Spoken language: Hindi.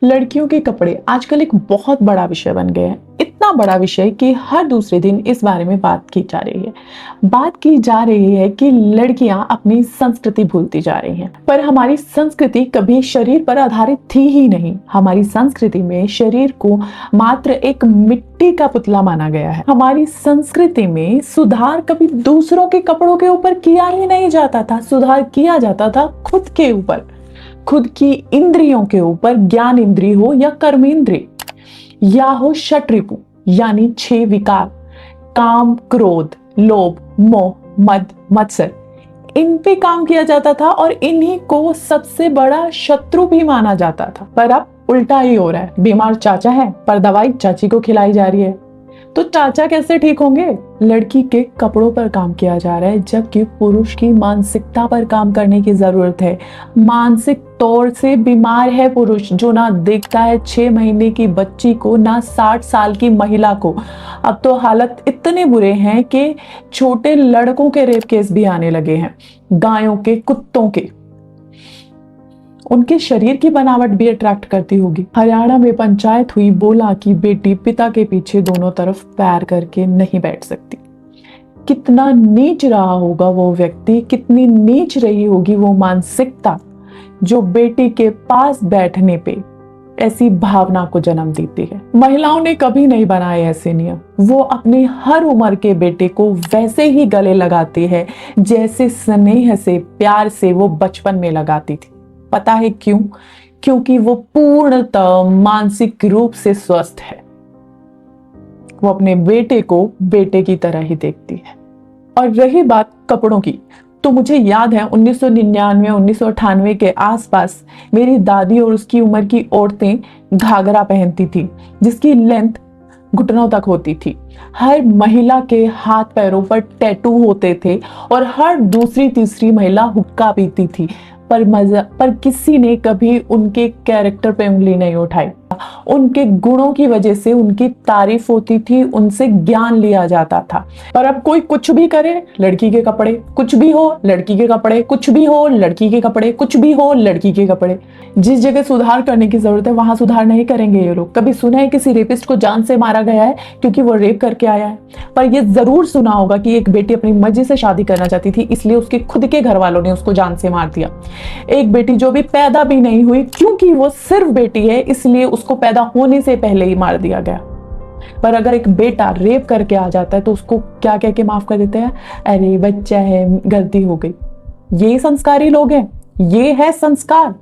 लड़कियों के कपड़े आजकल एक बहुत बड़ा विषय बन गए हैं। इतना बड़ा विषय कि हर दूसरे दिन इस बारे में बात की जा रही है। बात की जा रही है कि लड़कियां अपनी संस्कृति भूलती जा रही हैं। पर हमारी संस्कृति कभी शरीर पर आधारित थी ही नहीं। हमारी संस्कृति में शरीर को मात्र एक मिट्टी का पुतला माना गया है। हमारी संस्कृति में सुधार कभी दूसरों के कपड़ों के ऊपर किया ही नहीं जाता था। सुधार किया जाता था खुद के ऊपर, खुद की इंद्रियों के ऊपर, ज्ञान इंद्रिय हो या कर्म इंद्रिय, या हो षट्रिपु यानी 6 विकार, काम, क्रोध, लोभ, मोह, मद, मत्सर, इन पे काम किया जाता था और इन्हीं को सबसे बड़ा शत्रु भी माना जाता था। पर अब उल्टा ही हो रहा है। बीमार चाचा है पर दवाई चाची को खिलाई जा रही है, तो चाचा कैसे ठीक होंगे? लड़की के कपड़ों पर काम किया जा रहा है, जबकि पुरुष की मानसिकता पर काम करने की जरूरत है। मानसिक तौर से बीमार है पुरुष, जो ना देखता है 6 महीने की बच्ची को, ना 60 साल की महिला को। अब तो हालत इतने बुरे हैं कि छोटे लड़कों के रेप केस भी आने लगे हैं, गायों के, कुत्तों के। उनके शरीर की बनावट भी अट्रैक्ट करती होगी। हरियाणा में पंचायत हुई, बोला कि बेटी पिता के पीछे दोनों तरफ पैर करके नहीं बैठ सकती। कितना नीच रहा होगा वो व्यक्ति, कितनी नीच रही होगी वो मानसिकता, जो बेटी के पास बैठने पे ऐसी भावना को जन्म देती है। महिलाओं ने कभी नहीं बनाए ऐसे नियम। वो अपने हर उम्र के बेटे को वैसे ही गले लगाती है जैसे स्नेह से, प्यार से वो बचपन में लगाती थी। पता है क्यों? क्योंकि वो पूर्णतः मानसिक रूप से स्वस्थ है। वो अपने बेटे को बेटे की तरह ही देखती है। और रही बात कपड़ों की, तो मुझे याद है 1999 1998 के आसपास मेरी दादी और उसकी उम्र की औरतें घाघरा पहनती थी, जिसकी लेंथ घुटनों तक होती थी। हर महिला के हाथ पैरों पर टैटू होते थे और हर दूसरी तीसरी महिला हुक्का पीती थी। पर किसी ने कभी उनके कैरेक्टर पे उंगली नहीं उठाई। उनके गुणों की वजह से उनकी तारीफ होती थी, उनसे ज्ञान लिया जाता था। पर अब कोई कुछ भी करे, लड़की के कपड़े, कुछ भी हो लड़की के कपड़े, कुछ भी हो लड़की के कपड़े, कुछ भी हो लड़की के कपड़े। जिस जगह सुधार करने की जरूरत है वहां सुधार नहीं करेंगे ये लोग। कभी सुना है किसी रेपिस्ट को जान से मारा गया है क्योंकि वो रेप करके आया है? पर यह जरूर सुना होगा कि एक बेटी अपनी मर्जी से शादी करना चाहती थी, इसलिए उसके खुद के घर वालों ने उसको जान से मार दिया। एक बेटी जो भी पैदा भी नहीं हुई, क्योंकि वो सिर्फ बेटी है इसलिए उसको पैदा होने से पहले ही मार दिया गया। पर अगर एक बेटा रेप करके आ जाता है तो उसको क्या कह के माफ कर देते हैं? अरे बच्चा है, गलती हो गई। ये संस्कारी लोग हैं, ये है संस्कार।